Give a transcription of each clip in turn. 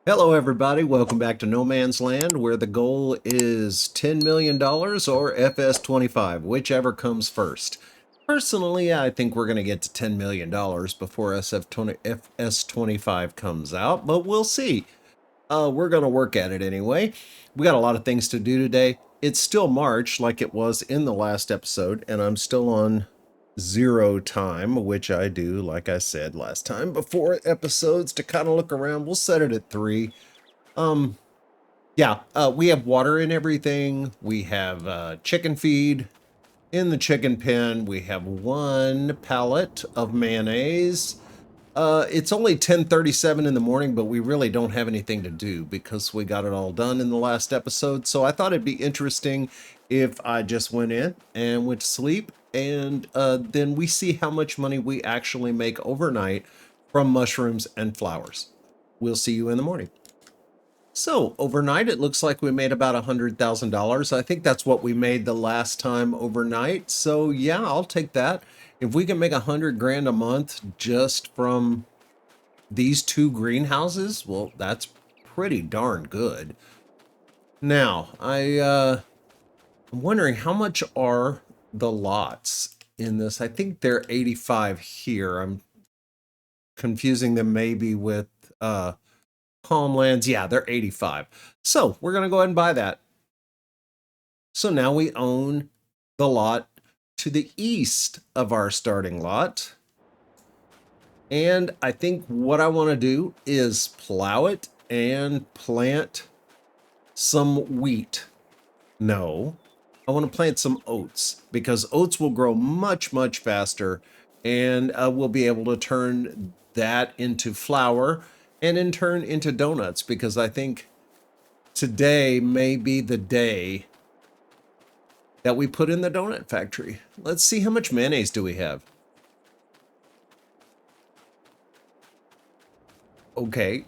Hello, everybody. Welcome back to No Man's Land, where the goal is $10 million or FS25, whichever comes first. Personally, I think we're going to get to $10 million before FS25 comes out, but we'll see. We're going to work at it anyway. We got a lot of things to do today. It's still March, like it was in the last episode, and I'm still on zero time, which I do, like I said last time, before episodes to kind of look around. We'll set it at 3. Um, we have water in everything. We have chicken feed in the chicken pen. We have one pallet of mayonnaise. It's only 10:37 in the morning, but we really don't have anything to do because we got it all done in the last episode. So I thought it'd be interesting if I just went in and went to sleep, and then we see how much money we actually make overnight from mushrooms and flowers. We'll see you in the morning. So overnight, it looks like we made about $100,000. I think that's what we made the last time overnight. So yeah, I'll take that. If we can make 100 grand a month just from these two greenhouses, well, that's pretty darn good. Now, I'm wondering how much are the lots in this? I think they're 85 here. I'm confusing them maybe with Palmlands. Yeah, they're 85. So we're going to go ahead and buy that. So now we own the lot to the east of our starting lot. And I think what I want to do is plow it and plant some wheat. No, I want to plant some oats because oats will grow much, much faster, and we'll be able to turn that into flour and in turn into donuts, because I think today may be the day that we put in the donut factory. Let's see, how much mayonnaise do we have? Okay.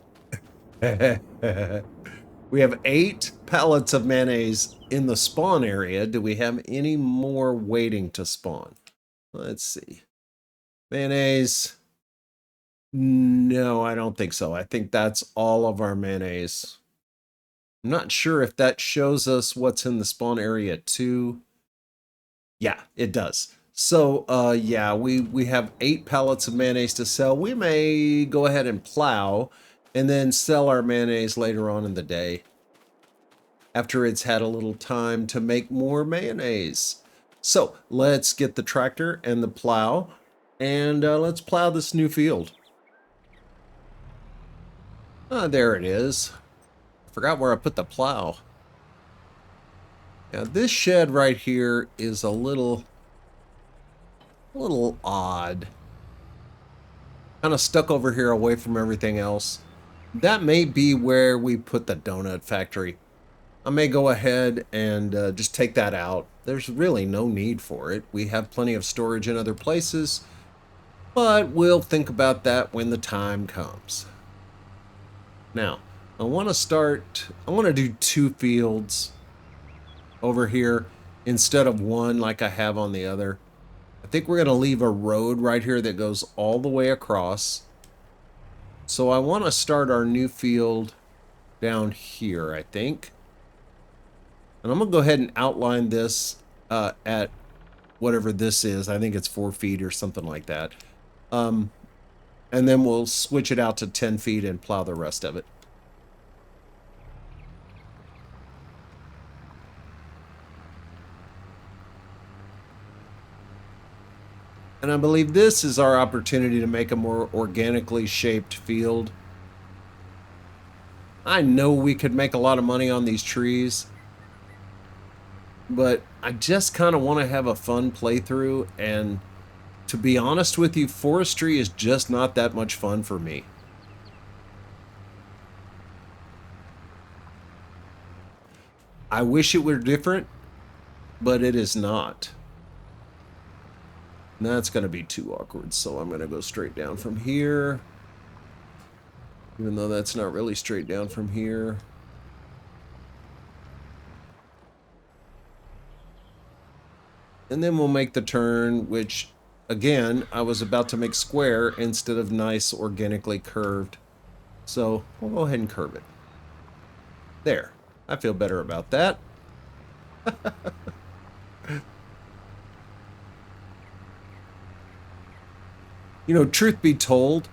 We have 8 pallets of mayonnaise in the spawn area. Do we have any more waiting to spawn? Let's see. Mayonnaise. No, I don't think so. I think that's all of our mayonnaise. I'm not sure if that shows us what's in the spawn area too. Yeah, it does. So, yeah, we have 8 pallets of mayonnaise to sell. We may go ahead and plow and then sell our mayonnaise later on in the day after it's had a little time to make more mayonnaise. So let's get the tractor and the plow, and let's plow this new field. Ah, there it is. I forgot where I put the plow. Now this shed right here is a little odd. Kind of stuck over here away from everything else. That may be where we put the donut factory. I may go ahead and just take that out. There's really no need for it. We have plenty of storage in other places, but we'll think about that when the time comes. Now, I want to do 2 fields over here instead of one like I have on the other. I think we're going to leave a road right here that goes all the way across. So I want to start our new field down here, I think. And I'm going to go ahead and outline this at whatever this is. I think it's 4 feet or something like that. And then we'll switch it out to 10 feet and plow the rest of it. And I believe this is our opportunity to make a more organically shaped field. I know we could make a lot of money on these trees, but I just kind of want to have a fun playthrough, and to be honest with you, forestry is just not that much fun for me. I wish it were different, but it is not. And that's going to be too awkward, so I'm going to go straight down from here. Even though that's not really straight down from here. And then we'll make the turn, which, again, I was about to make square instead of nice organically curved. So we'll go ahead and curve it. There. I feel better about that. You know, truth be told,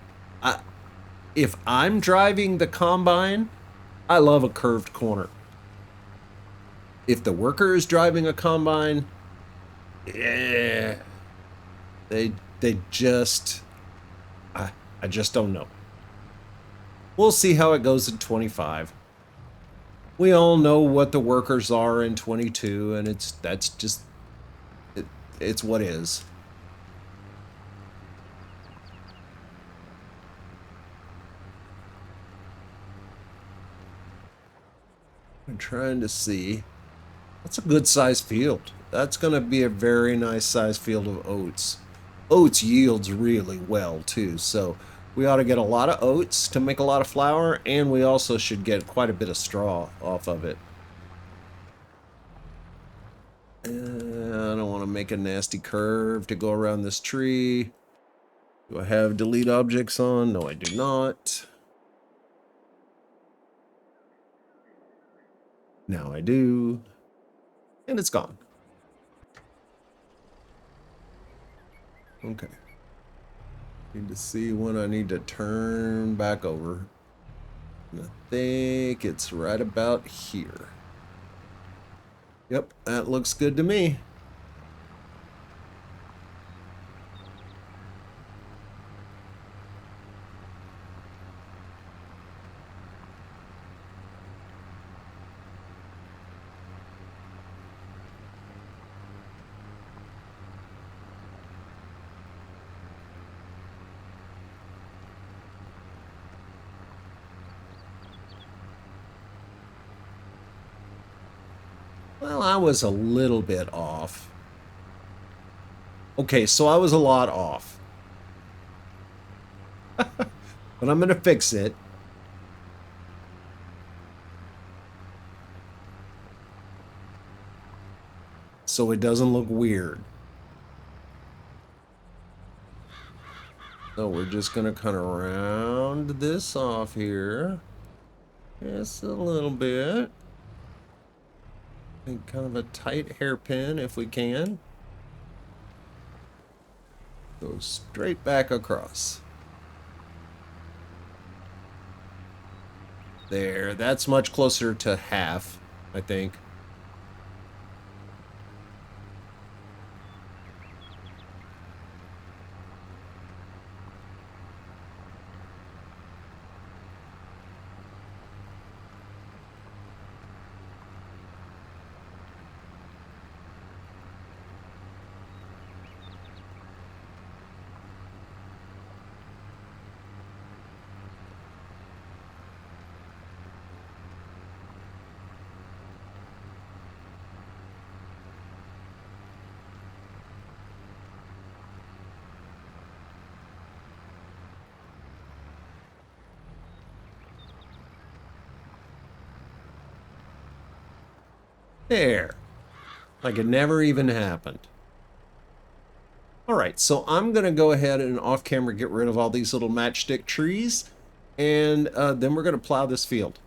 if I'm driving the combine, I love a curved corner. If the worker is driving a combine, yeah, they just, I just don't know. We'll see how it goes in 25. We all know what the workers are in 22, and that's just, it's what is. I'm trying to see. That's a good size field. That's going to be a very nice size field of oats. Oats yields really well too, so we ought to get a lot of oats to make a lot of flour, and we also should get quite a bit of straw off of it. I don't want to make a nasty curve to go around this tree. Do I have delete objects on? No, I do not. Now I do. And it's gone. Okay. Need to see when I need to turn back over. And I think it's right about here. Yep, that looks good to me. Well, I was a little bit off. Okay, so I was a lot off. But I'm going to fix it. So it doesn't look weird. So we're just going to kind of round this off here. Just a little bit. And kind of a tight hairpin if we can. Go straight back across. There, that's much closer to half, I think. There. Like it never even happened. All right, so I'm going to go ahead and off camera get rid of all these little matchstick trees, and then we're going to plow this field.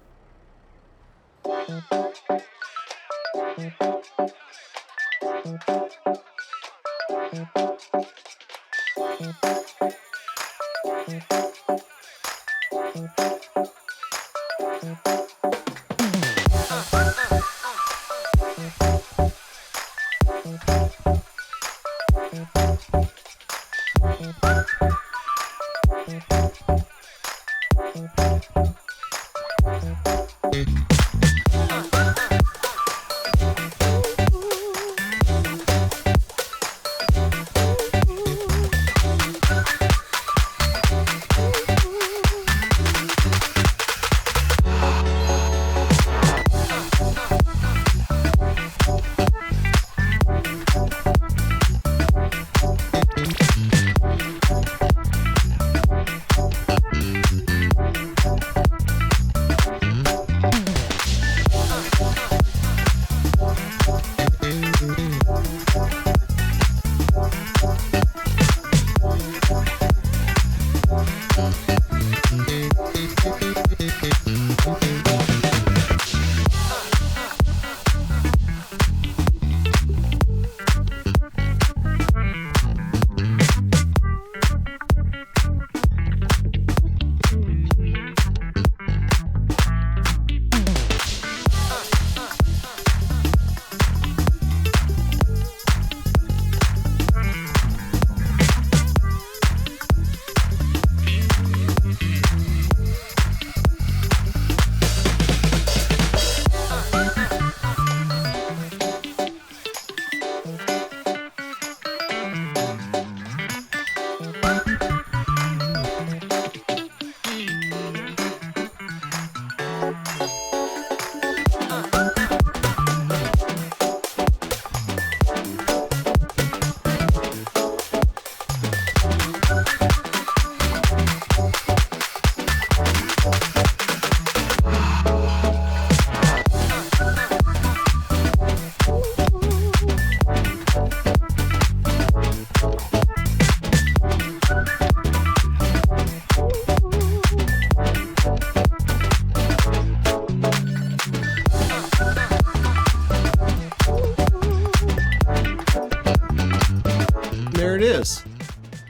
is.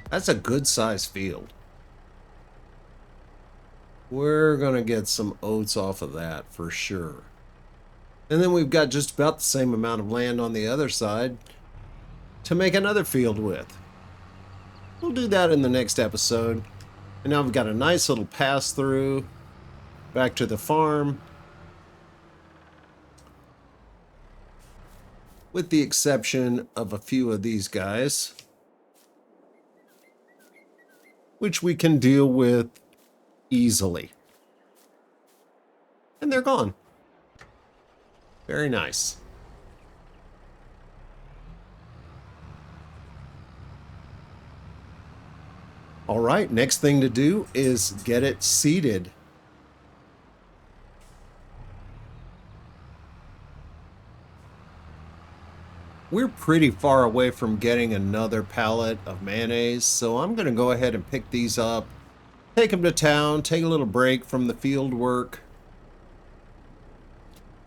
That's a good sized field. We're going to get some oats off of that for sure. And then we've got just about the same amount of land on the other side to make another field with. We'll do that in the next episode. And now we've got a nice little pass through back to the farm. With the exception of a few of these guys, which we can deal with easily. And they're gone. Very nice. All right, next thing to do is get it seeded. We're pretty far away from getting another pallet of mayonnaise, so I'm going to go ahead and pick these up, take them to town, take a little break from the field work,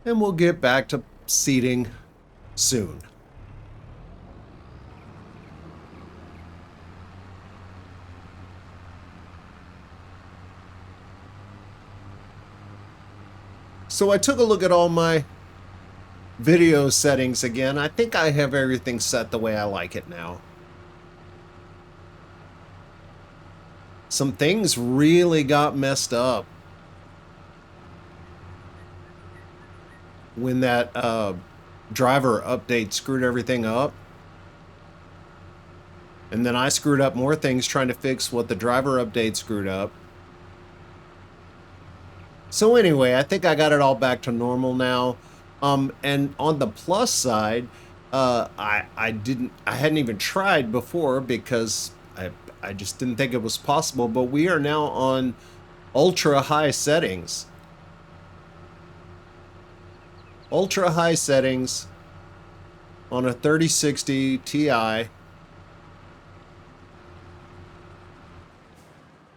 and we'll get back to seeding soon. So I took a look at all my video settings again. I think I have everything set the way I like it now. Some things really got messed up when that driver update screwed everything up. And then I screwed up more things trying to fix what the driver update screwed up. So anyway, I think I got it all back to normal now. And on the plus side, I hadn't even tried before because I just didn't think it was possible, but we are now on ultra high settings. Ultra high settings on a 3060 Ti. I'm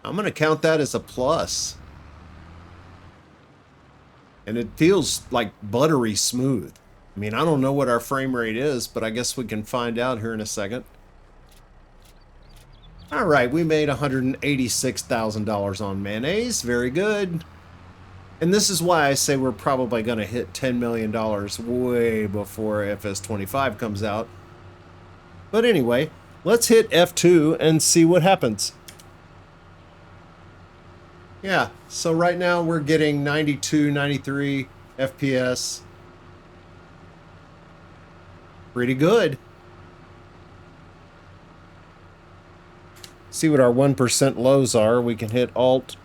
going to count that as a plus. And it feels like buttery smooth. I mean, I don't know what our frame rate is, but I guess we can find out here in a second. All right, we made $186,000 on mayonnaise. Very good. And this is why I say we're probably going to hit $10 million way before FS25 comes out. But anyway, let's hit F2 and see what happens. Yeah, so right now we're getting 92, 93 FPS. Pretty good. See what our 1% lows are. We can hit Alt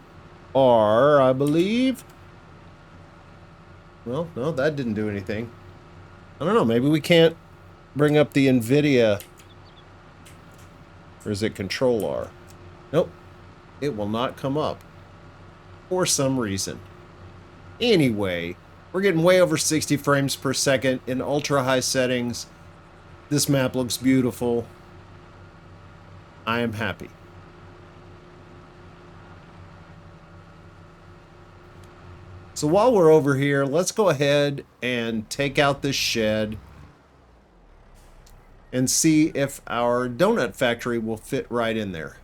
R, I believe. Well, no, that didn't do anything. I don't know, maybe we can't bring up the NVIDIA. Or is it Control R? Nope, it will not come up. For some reason. Anyway, we're getting way over 60 frames per second in ultra high settings. This map looks beautiful. I am happy. So while we're over here, let's go ahead and take out this shed and see if our donut factory will fit right in there.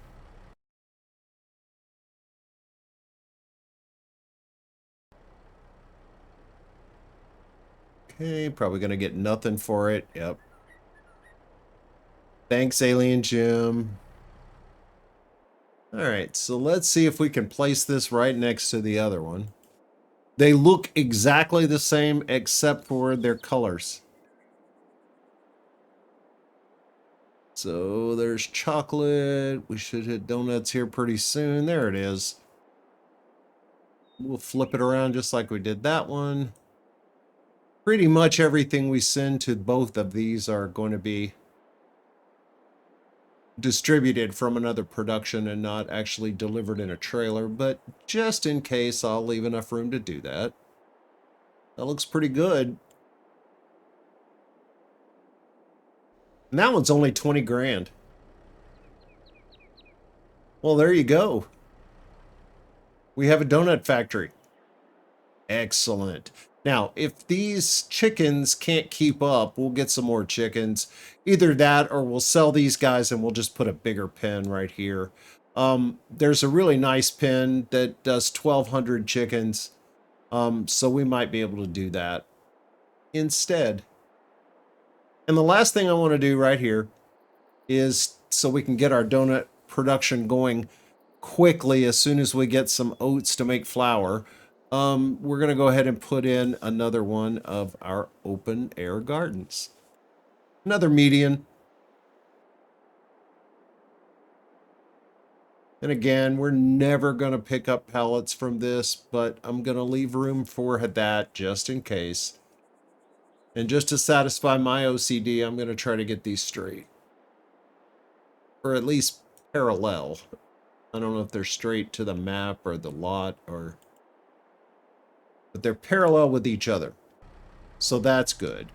Okay, probably gonna get nothing for it. Yep. Thanks, Alien Jim. Alright, so let's see if we can place this right next to the other one. They look exactly the same except for their colors. So there's chocolate. We should hit donuts here pretty soon. There it is. We'll flip it around just like we did that one. Pretty much everything we send to both of these are going to be distributed from another production and not actually delivered in a trailer, but just in case, I'll leave enough room to do that. That looks pretty good. And that one's only 20 grand. Well, there you go. We have a donut factory. Excellent. Now, if these chickens can't keep up, we'll get some more chickens. Either that or we'll sell these guys and we'll just put a bigger pen right here. There's a really nice pen that does 1,200 chickens. So we might be able to do that instead. And the last thing I want to do right here is so we can get our donut production going quickly as soon as we get some oats to make flour. We're going to go ahead and put in another one of our open air gardens. Another median. And again, we're never going to pick up pellets from this, but I'm going to leave room for that just in case. And just to satisfy my OCD, I'm going to try to get these straight. Or at least parallel. I don't know if they're straight to the map or the lot or... but they're parallel with each other. So that's good.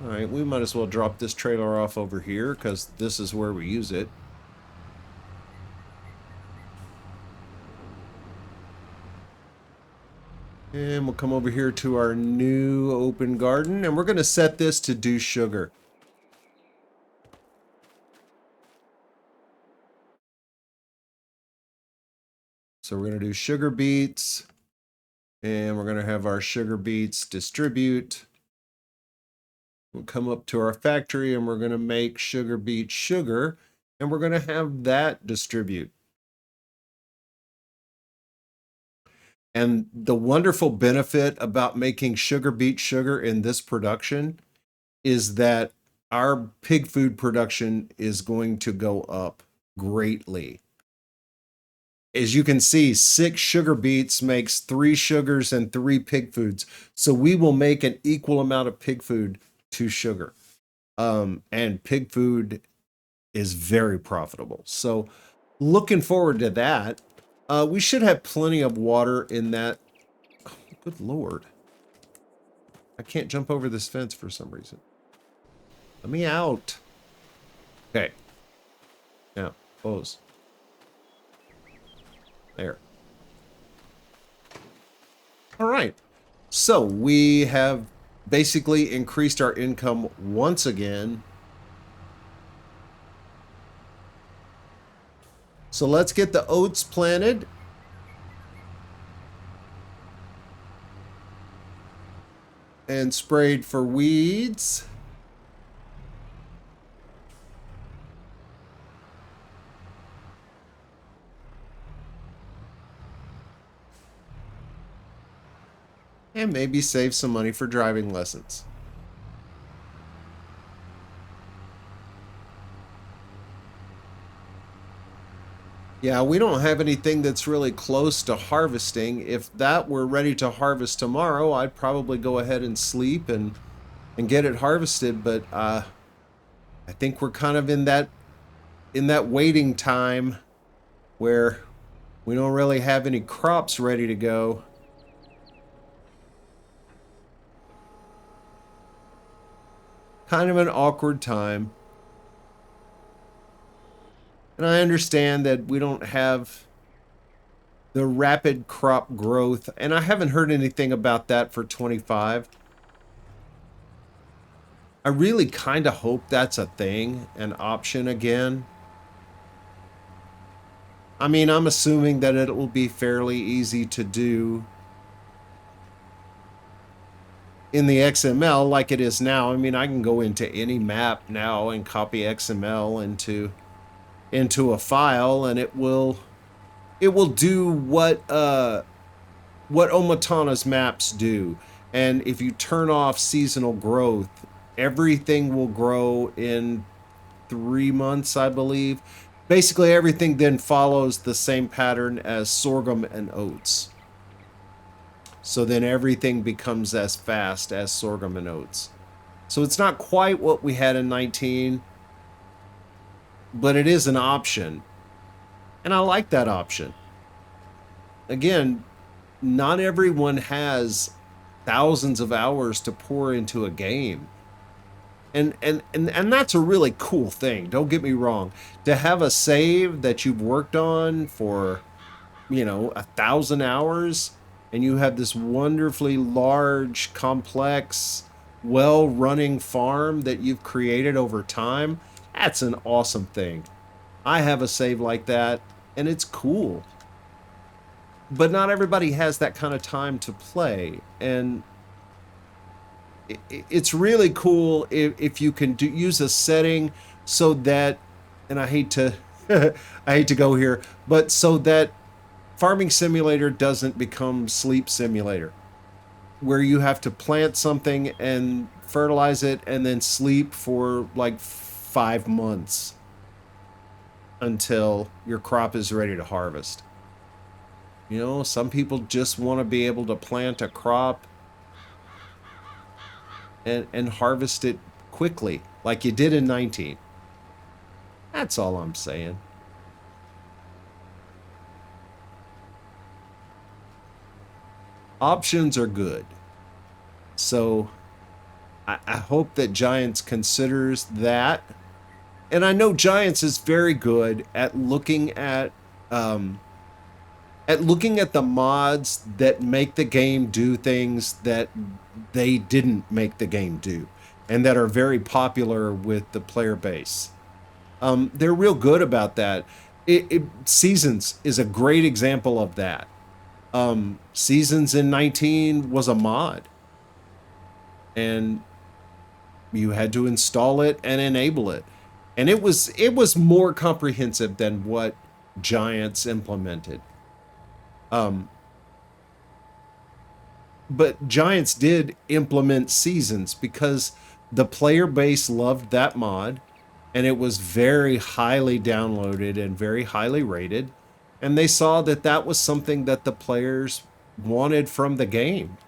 All right, we might as well drop this trailer off over here because this is where we use it. And we'll come over here to our new open garden, and we're going to set this to do sugar. So we're going to do sugar beets, and we're going to have our sugar beets distribute. We'll come up to our factory, and we're going to make sugar beet sugar, and we're going to have that distribute. And the wonderful benefit about making sugar beet sugar in this production is that our pig food production is going to go up greatly. As you can see, 6 sugar beets makes 3 sugars and 3 pig foods. So we will make an equal amount of pig food to sugar. And pig food is very profitable. So looking forward to that. We should have plenty of water in that. Oh, good Lord. I can't jump over this fence for some reason. Let me out. Okay. Now, close. There. All right. So we have basically increased our income once again. So let's get the oats planted. And sprayed for weeds. And maybe save some money for driving lessons. Yeah, we don't have anything that's really close to harvesting. If that were ready to harvest tomorrow, I'd probably go ahead and sleep and get it harvested. But I think we're kind of in that waiting time where we don't really have any crops ready to go. Kind of an awkward time. And I understand that we don't have the rapid crop growth, and I haven't heard anything about that for 25. I really kind of hope that's a thing, an option again. I mean, I'm assuming that it will be fairly easy to do in the XML like it is now. I mean, I can go into any map now and copy XML into a file, and it will do what Omatana's maps do. And if you turn off seasonal growth, everything will grow in 3 months, I believe. Basically, everything then follows the same pattern as sorghum and oats. So then everything becomes as fast as sorghum and oats. So it's not quite what we had in 19, but it is an option. And I like that option. Again, not everyone has thousands of hours to pour into a game. And that's a really cool thing. Don't get me wrong. To have a save that you've worked on for 1,000 hours, and you have this wonderfully large, complex, well-running farm that you've created over time. That's an awesome thing. I have a save like that, and it's cool. But not everybody has that kind of time to play, and it's really cool if you can use a setting so that, and I hate to I hate to go here, but so that Farming Simulator doesn't become Sleep Simulator, where you have to plant something and fertilize it and then sleep for like 5 months until your crop is ready to harvest. Some people just want to be able to plant a crop and harvest it quickly, like you did in 19. That's all I'm saying. Options are good. So I hope that Giants considers that. And I know Giants is very good at looking at the mods that make the game do things that they didn't make the game do, and that are very popular with the player base. They're real good about that. Seasons is a great example of that. Seasons in 19 was a mod, and you had to install it and enable it, and it was more comprehensive than what Giants implemented. But Giants did implement seasons because the player base loved that mod, and it was very highly downloaded and very highly rated, and they saw that that was something that the players wanted from the game.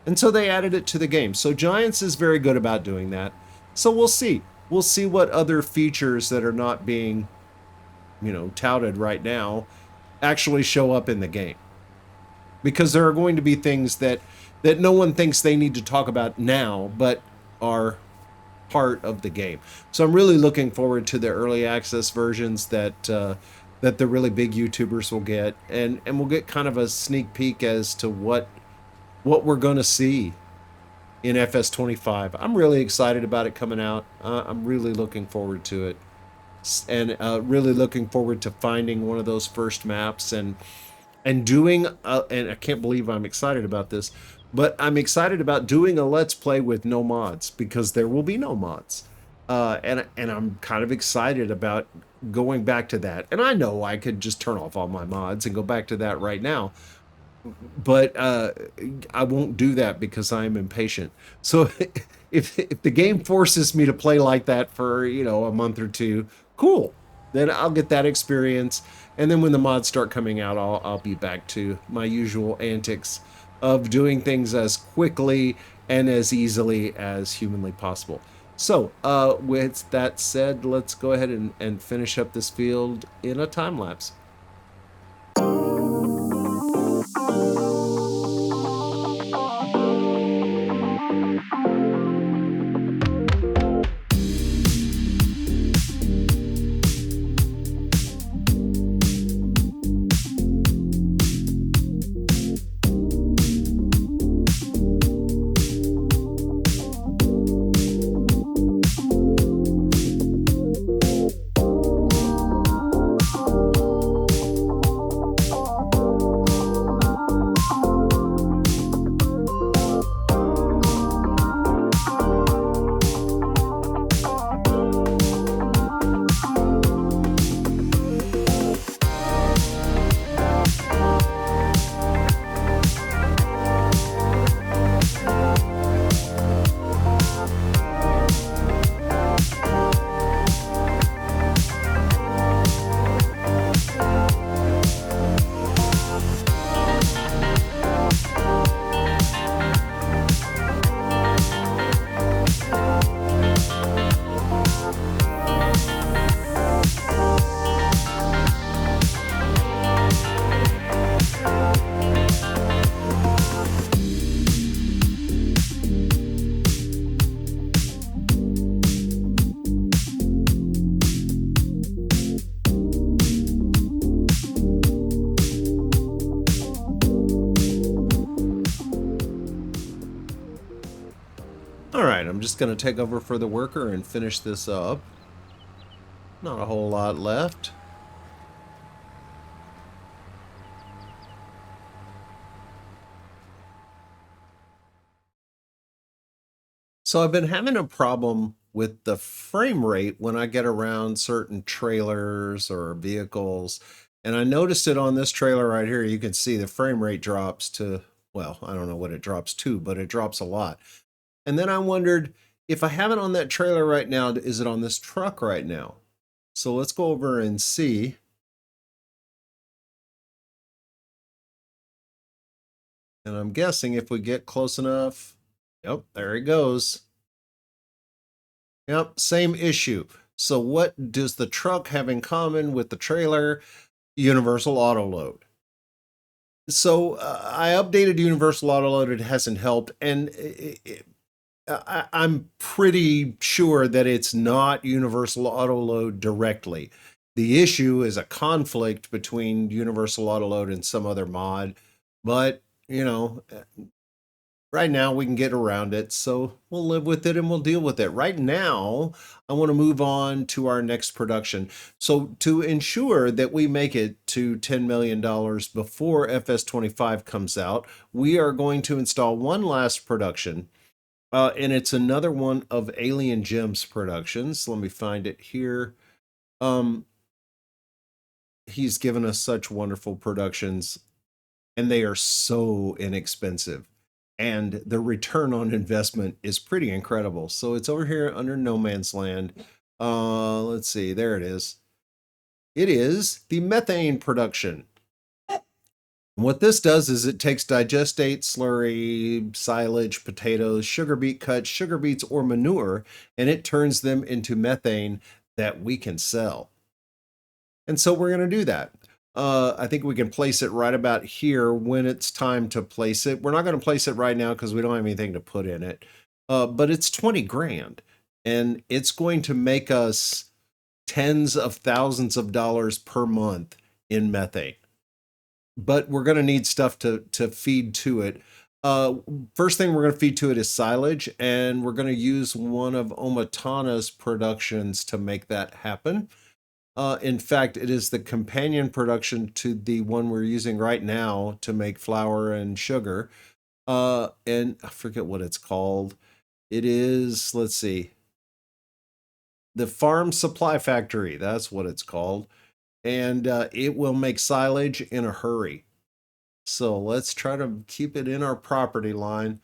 And so they added it to the game. So Giants is very good about doing that. So we'll see. We'll see what other features that are not being, touted right now actually show up in the game. Because there are going to be things that no one thinks they need to talk about now, but are part of the game. So I'm really looking forward to the early access versions that the really big YouTubers will get, and we'll get kind of a sneak peek as to what we're going to see in FS25. I'm really excited about it coming out. I'm really looking forward to it, and really looking forward to finding one of those first maps and doing and I can't believe I'm excited about this, but I'm excited about doing a Let's Play with no mods, because there will be no mods. And I'm kind of excited about going back to that. And I know I could just turn off all my mods and go back to that right now, but I won't do that because I'm impatient. So if the game forces me to play like that for, a month or two, cool. Then I'll get that experience. And then when the mods start coming out, I'll be back to my usual antics of doing things as quickly and as easily as humanly possible. So with that said, let's go ahead and finish up this field in a time lapse. I'm just going to take over for the worker and finish this up. Not a whole lot left. So I've been having a problem with the frame rate when I get around certain trailers or vehicles. And I noticed it on this trailer right here. You can see the frame rate drops to, well, I don't know what it drops to, but it drops a lot. And then I wondered, if I have it on that trailer right now, is it on this truck right now? So let's go over and see. And I'm guessing if we get close enough, yep, there it goes. Yep, same issue. So what does the truck have in common with the trailer? Universal auto load. So I updated universal auto load. It hasn't helped. And I'm pretty sure that it's not universal auto load directly. The issue is a conflict between universal auto load and some other mod. But, you know, right now we can get around it, so we'll live with it and we'll deal with it. Right now, I want to move on to our next production. So to ensure that we make it to $10 million before FS25 comes out, we are going to install one last production, and it's another one of Alien Gems Productions. Let me find it here. He's given us such wonderful productions, and they are so inexpensive. And the return on investment is pretty incredible. So it's over here under No Man's Land. Let's see, there it is. It is the methane production. What this does is it takes digestate, slurry, silage, potatoes, sugar beet cuts, sugar beets, or manure, and it turns them into methane that we can sell. And so we're going to do that. I think we can place it right about here when it's time to place it. We're not going to place it right now because we don't have anything to put in it. But it's 20 grand, and it's going to make us tens of thousands of dollars per month in methane. But we're going to need stuff to feed to it. First thing we're going to feed to it is silage, and we're going to use one of Omatana's productions to make that happen. In fact, it is the companion production to the one we're using right now to make flour and sugar. And I forget what it's called. It is, let's see, the Farm Supply Factory. That's what it's called. And it will make silage in a hurry. So let's try to keep it in our property line.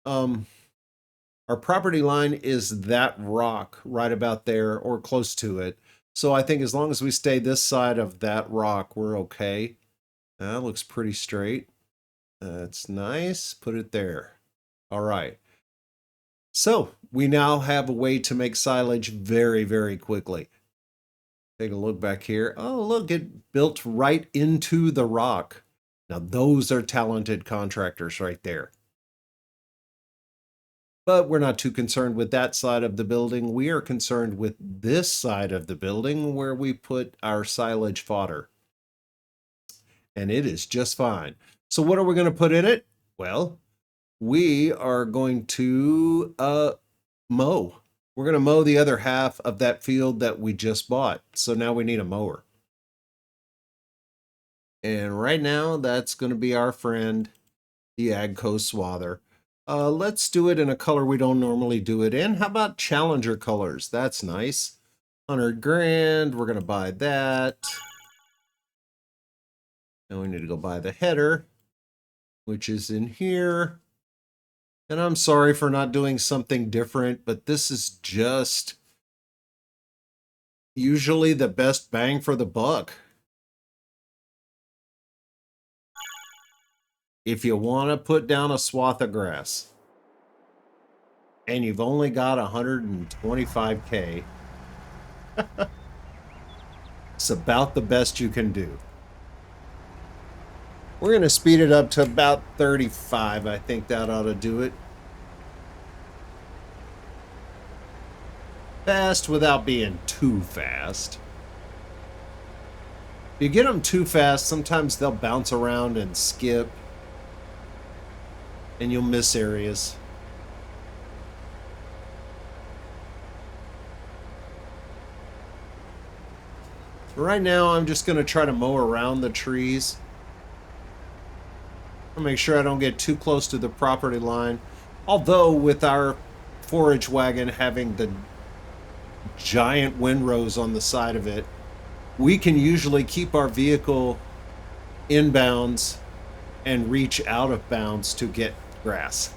Our property line is that rock right about there or close to it. So I think as long as we stay this side of that rock, we're okay. That looks pretty straight. That's nice. Put it there. All right. So we now have a way to make silage very, very quickly. Take a look back here. Oh, look, it built right into the rock. Now those are talented contractors right there. But we're not too concerned with that side of the building. We are concerned with this side of the building where we put our silage fodder. And it is just fine. So what are we going to put in it? Well, we are going to mow. We're going to mow the other half of that field that we just bought. So now we need a mower. And right now, that's going to be our friend, the AGCO Swather. Let's do it in a color we don't normally do it in. How about Challenger colors? That's nice. 100 grand. We're going to buy that. Now we need to go buy the header, which is in here. And I'm sorry for not doing something different, but this is just usually the best bang for the buck. If you want to put down a swath of grass and you've only got 125K, it's about the best you can do. We're going to speed it up to about 35. I think that ought to do it. Fast without being too fast. If you get them too fast, sometimes they'll bounce around and skip, and you'll miss areas. Right now, I'm just going to try to mow around the trees. I'll make sure I don't get too close to the property line. Although, with our forage wagon having the giant windrows on the side of it, we can usually keep our vehicle inbounds and reach out of bounds to get grass.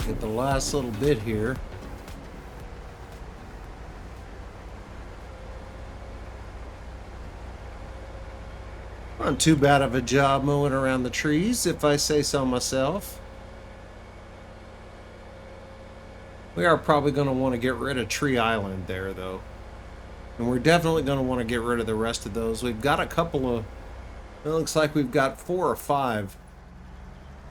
Get the last little bit here. Not too bad of a job mowing around the trees, if I say so myself. We are probably going to want to get rid of Tree Island there, though. And we're definitely going to want to get rid of the rest of those. We've got a couple of... It looks like we've got 4 or 5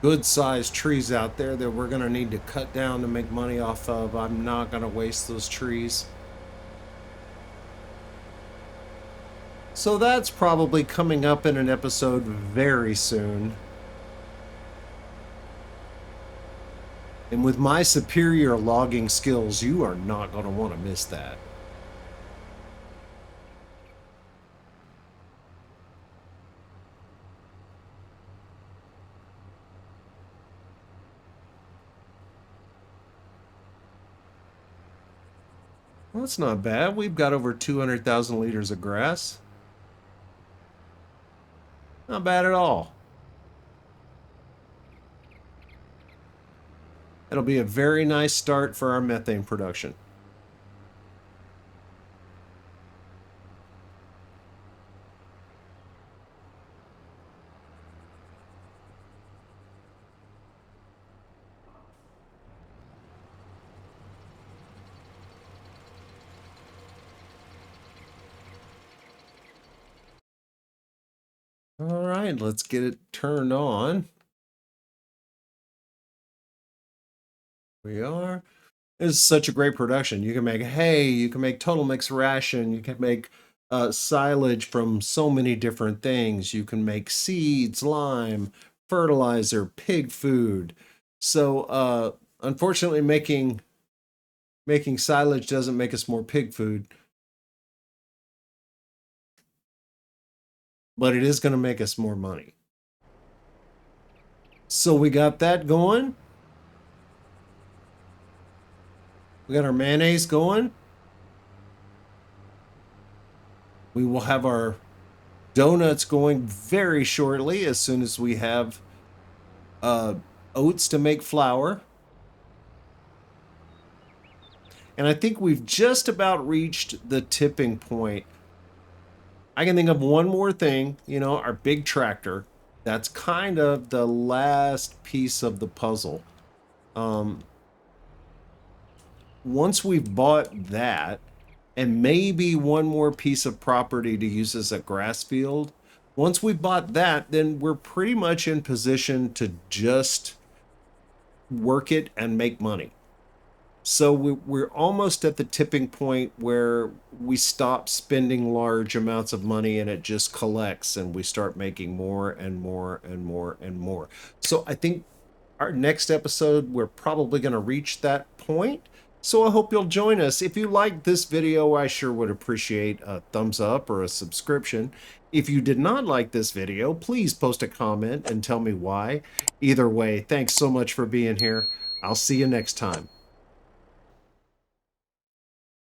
good-sized trees out there that we're going to need to cut down to make money off of. I'm not going to waste those trees. So that's probably coming up in an episode very soon. And with my superior logging skills, you are not going to want to miss that. Well, that's not bad. We've got over 200,000 liters of grass. Not bad at all. It'll be a very nice start for our methane production. All right, let's get it turned on. We are. This is such a great production. You can make hay, you can make total mix ration, you can make silage from so many different things. You can make seeds, lime, fertilizer, pig food. So unfortunately, making silage doesn't make us more pig food, but it is going to make us more money. So we got that going. We got our mayonnaise going. We will have our donuts going very shortly as soon as we have uh, oats to make flour. And I think we've just about reached the tipping point. I can think of one more thing, you know, our big tractor. That's kind of the last piece of the puzzle. Once we've bought that, and maybe one more piece of property to use as a grass field, once we've bought that, then we're pretty much in position to just work it and make money. So we're almost at the tipping point where we stop spending large amounts of money and it just collects and we start making more and more and more and more. So I think our next episode, we're probably going to reach that point. So I hope you'll join us. If you liked this video, I sure would appreciate a thumbs up or a subscription. If you did not like this video, please post a comment and tell me why. Either way, thanks so much for being here. I'll see you next time.